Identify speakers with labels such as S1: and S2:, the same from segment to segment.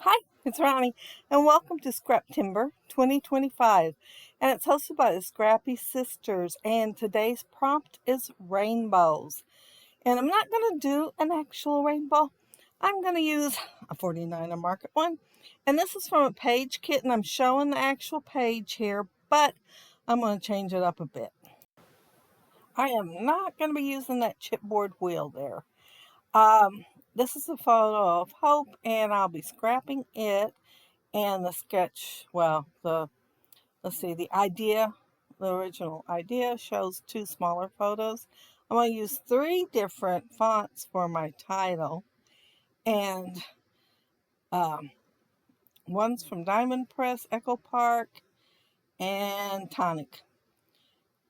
S1: Hi, it's Ronnie, and welcome to Scrap Timber 2025. And it's hosted by the Scrappy Sisters. And today's prompt is rainbows. And I'm not going to do an actual rainbow, I'm going to use a 49er market one. And this is from a page kit, and I'm showing the actual page here, but I'm going to change it up a bit. I am not going to be using that chipboard wheel there. This is a photo of Hope, and I'll be scrapping it. And the sketch, well, let's see, the original idea shows two smaller photos. I'm going to use three different fonts for my title. And um, one's from Diamond Press, Echo Park, and Tonic.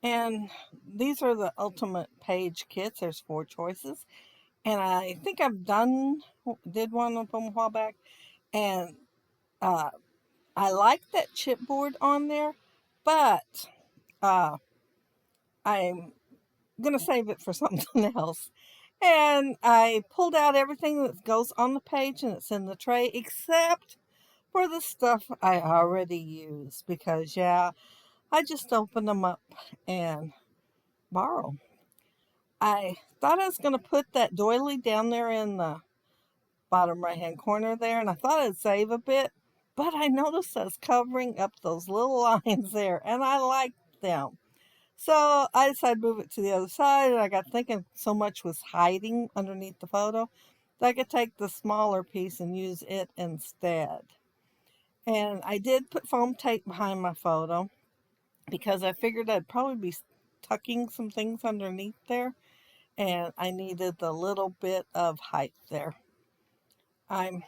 S1: And these are the ultimate page kits. There's four choices. And I think did one of them a while back. And uh, I like that chipboard on there, but I'm going to save it for something else. And I pulled out everything that goes on the page and it's in the tray except for the stuff I already used because, yeah, I just opened them up and borrow. I thought I was going to put that doily down there in the bottom right hand corner there, and I thought I'd save a bit, but I noticed I was covering up those little lines there, and I liked them. So I decided to move it to the other side, and I got thinking so much was hiding underneath the photo that I could take the smaller piece and use it instead. And I did put foam tape behind my photo because I figured I'd probably be tucking some things underneath there, and I needed a little bit of height there. I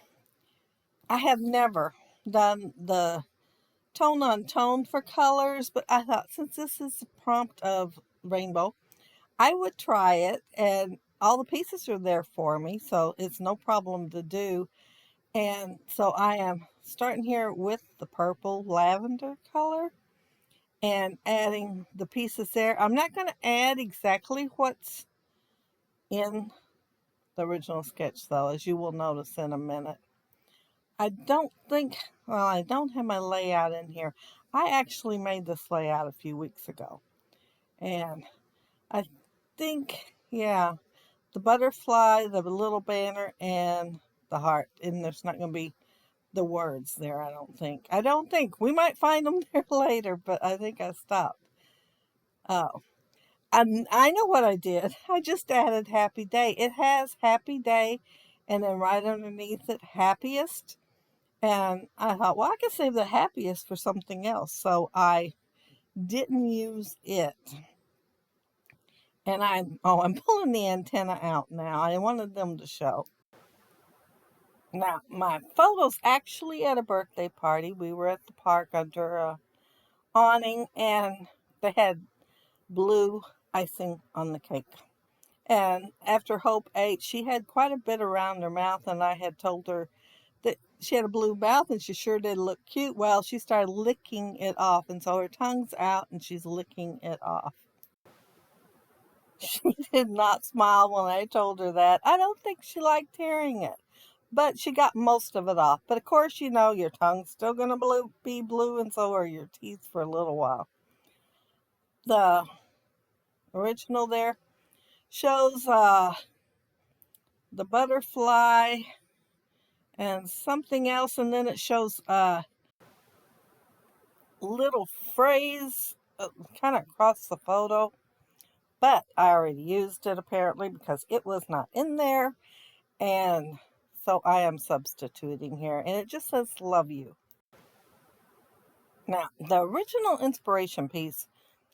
S1: have never done the tone on tone for colors, but I thought since this is the prompt of rainbow, I would try it, and all the pieces are there for me, so it's no problem to do. And so I am starting here with the purple lavender color and adding the pieces there. I'm not going to add exactly what's in the original sketch, though, as you will notice in a minute. I don't think, well, I don't have my layout in here. I actually made this layout a few weeks ago. And I think, yeah, the butterfly, the little banner, and the heart. And there's not going to be the words there, I don't think. I don't think. We might find them there later, but I think I stopped. Oh, I know what I did. I just added happy day. It has happy day, and then right underneath it, happiest. And I thought, well, I could save the happiest for something else. So I didn't use it. And I'm pulling the antenna out now. I wanted them to show. Now, my photo's actually at a birthday party. We were at the park under a awning, and they had blue icing on the cake. And after Hope ate, she had quite a bit around her mouth, and I had told her that she had a blue mouth and she sure did look cute. Well, she started licking it off, and so her tongue's out and she's licking it off. She did not smile when I told her that. I don't think she liked hearing it, but she got most of it off. But of course, you know, your tongue's still going to be blue, and so are your teeth for a little while. The original there shows the butterfly and something else, and then it shows a little phrase kind of across the photo, but I already used it apparently because it was not in there, and so I am substituting here, and it just says love you. Now, the original inspiration piece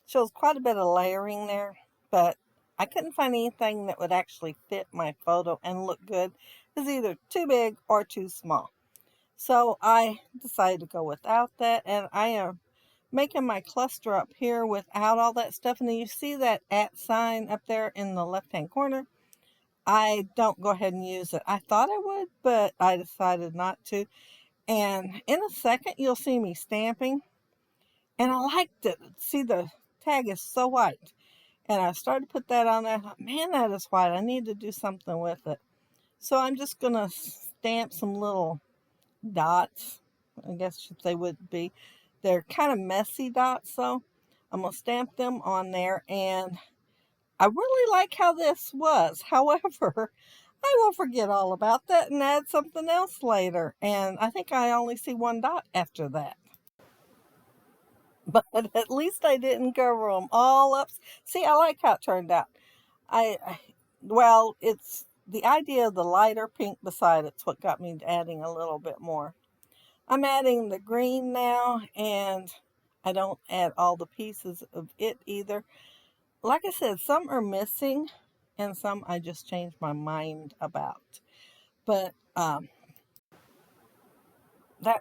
S1: shows quite a bit of layering there, but I couldn't find anything that would actually fit my photo and look good. It's either too big or too small. So I decided to go without that, and I am making my cluster up here without all that stuff. And then you see that @ sign up there in the left-hand corner. I don't go ahead and use it. I thought I would, but I decided not to. And in a second, you'll see me stamping. And I liked it. See, the tag is so white. And I started to put that on there. I thought, man, that is white. I need to do something with it. So I'm just going to stamp some little dots, I guess they would be. They're kind of messy dots, though. I'm going to stamp them on there, and I really like how this was. However, I will forget all about that and add something else later. And I think I only see one dot after that. But at least I didn't cover them all up. See, I like how it turned out. Well, it's the idea of the lighter pink beside it's what got me adding a little bit more. I'm adding the green now, and I don't add all the pieces of it either. Like I said, some are missing, and some I just changed my mind about. But that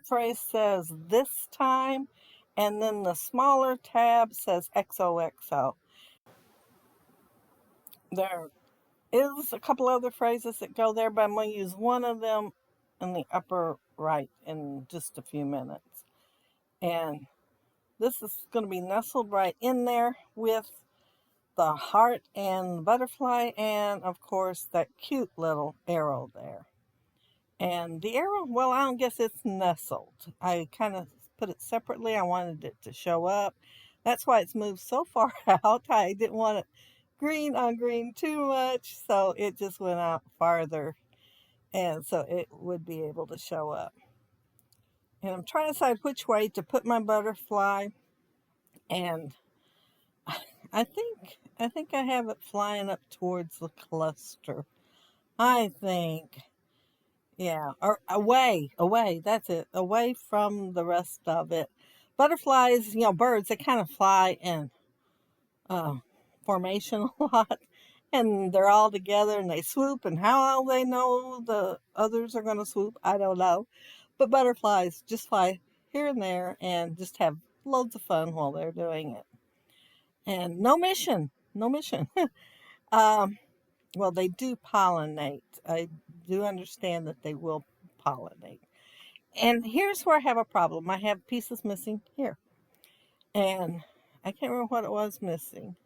S1: phrase says this time, and then the smaller tab says XOXO. There is a couple other phrases that go there, but I'm going to use one of them in the upper right in just a few minutes. And this is going to be nestled right in there with the heart and the butterfly, and of course that cute little arrow there. And the arrow, well, I don't guess it's nestled. I kind of put it separately. I wanted it to show up. That's why it's moved so far out. I didn't want it green on green too much, so it just went out farther, and so it would be able to show up. And I'm trying to decide which way to put my butterfly, and I think I have it flying up towards the cluster. I think, yeah, or away. That's it, away from the rest of it. Butterflies, birds, they kind of fly in uh, formation a lot, and they're all together and they swoop. And how they know the others are going to swoop, I don't know. But butterflies just fly here and there and just have loads of fun while they're doing it. And no mission, no mission. um, well, they do pollinate. I do understand that they will pollinate. And here's where I have a problem. I have pieces missing here. And I can't remember what it was missing.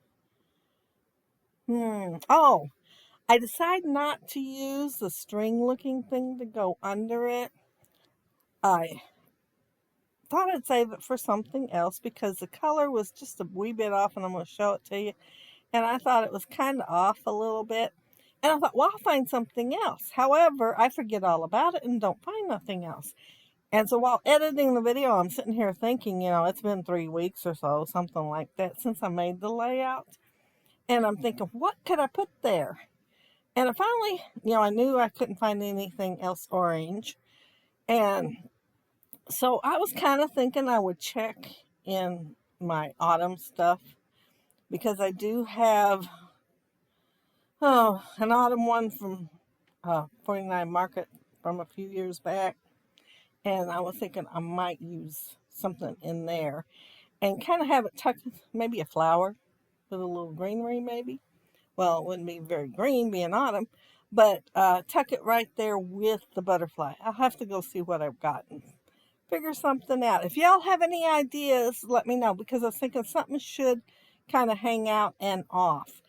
S1: Oh, I decided not to use the string looking thing to go under it. I thought I'd save it for something else because the color was just a wee bit off, and I'm going to show it to you. And I thought it was kind of off a little bit. And I thought, well, I'll find something else. However, I forget all about it and don't find nothing else. And so while editing the video, I'm sitting here thinking, it's been 3 weeks or so, something like that, since I made the layout. And I'm thinking, what could I put there? And I finally, I knew I couldn't find anything else orange. And so I was kind of thinking I would check in my autumn stuff because I do have an autumn one from 49 Market from a few years back. And I was thinking I might use something in there and kind of have it tucked, maybe a flower with a little greenery maybe. Well, it wouldn't be very green being autumn, but tuck it right there with the butterfly. I'll have to go see what I've gotten. Figure something out. If y'all have any ideas, let me know, because I was thinking something should kind of hang out and off.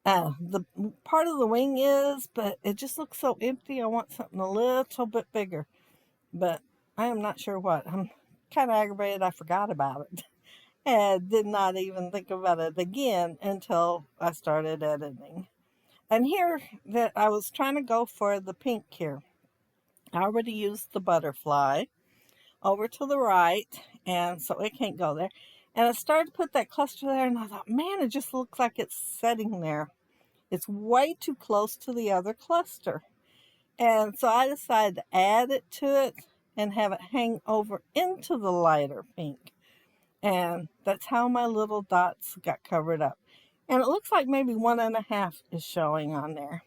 S1: The part of the wing is, but it just looks so empty. I want something a little bit bigger, but I am not sure what. I'm kind of aggravated I forgot about it and did not even think about it again until I started editing. And here that I was trying to go for the pink here. I already used the butterfly over to the right, and so it can't go there. And I started to put that cluster there, and I thought, man, it just looks like it's setting there. It's way too close to the other cluster. And so I decided to add it to it and have it hang over into the lighter pink. And that's how my little dots got covered up. And it looks like maybe 1.5 is showing on there.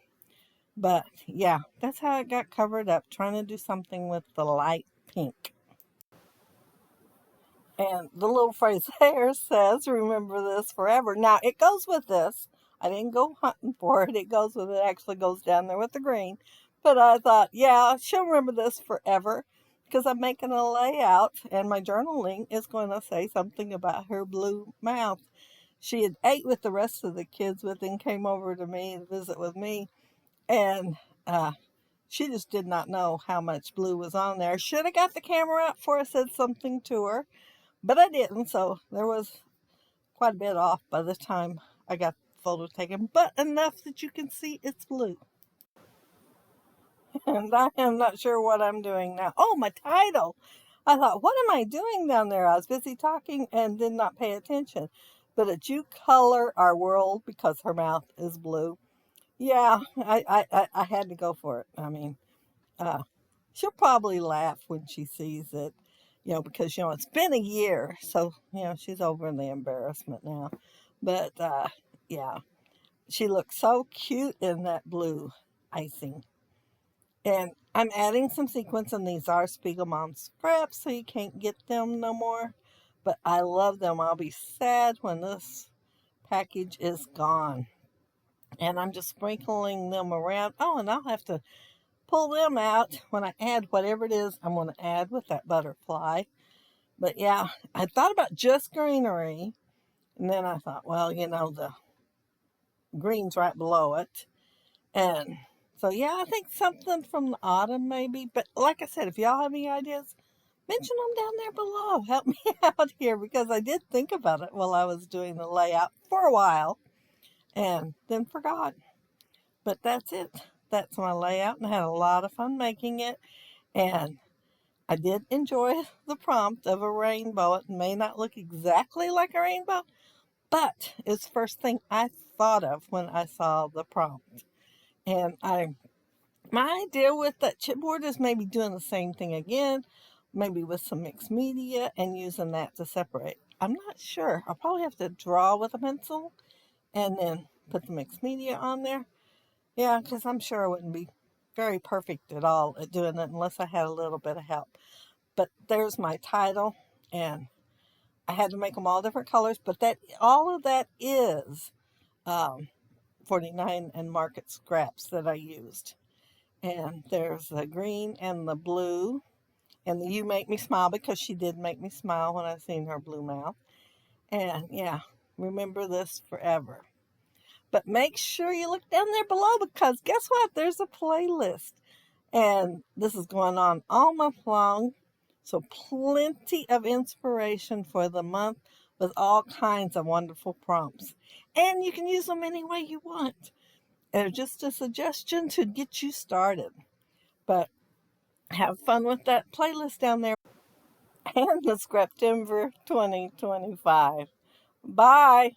S1: But yeah, that's how it got covered up, trying to do something with the light pink. And the little phrase there says, remember this forever. Now, it goes with this. I didn't go hunting for it. It goes with it. Actually goes down there with the green. But I thought, yeah, she'll remember this forever because I'm making a layout, and my journaling is going to say something about her blue mouth. She had ate with the rest of the kids, but then came over to me to visit with me. And She just did not know how much blue was on there. Should have got the camera out before I said something to her, but I didn't, so there was quite a bit off by the time I got the photo taken, but enough that you can see it's blue. And I am not sure what I'm doing now. Oh, my title! I thought, what am I doing down there? I was busy talking and did not pay attention. But did you color our world because her mouth is blue? Yeah, I had to go for it. I mean, uh, she'll probably laugh when she sees it, because, it's been a year. So, she's over the embarrassment now. But, yeah, she looks so cute in that blue icing. And I'm adding some sequins, and these are Spiegelman scraps, so you can't get them no more. But I love them. I'll be sad when this package is gone. And I'm just sprinkling them around. Oh, and I'll have to pull them out when I add whatever it is I'm going to add with that butterfly. But yeah, I thought about just greenery. And then I thought, well, the green's right below it. And so, yeah, I think something from the autumn maybe. But like I said, if y'all have any ideas, mention them down there below. Help me out here, because I did think about it while I was doing the layout for a while and then forgot. But that's it. That's my layout, and I had a lot of fun making it. And I did enjoy the prompt of a rainbow. It may not look exactly like a rainbow, but it's the first thing I thought of when I saw the prompt. And my idea with that chipboard is maybe doing the same thing again, maybe with some mixed media and using that to separate. I'm not sure. I'll probably have to draw with a pencil and then put the mixed media on there. Yeah, because I'm sure I wouldn't be very perfect at all at doing it unless I had a little bit of help. But there's my title, and I had to make them all different colors, but all of that is 49 and Market scraps that I used. And there's the green and the blue, and the You Make Me Smile, because she did make me smile when I seen her blue mouth. And yeah, remember this forever. But make sure you look down there below, because guess what? There's a playlist. And this is going on all month long. So plenty of inspiration for the month with all kinds of wonderful prompts. And you can use them any way you want. They're just a suggestion to get you started. But have fun with that playlist down there and the Scraptimber 2025. Bye.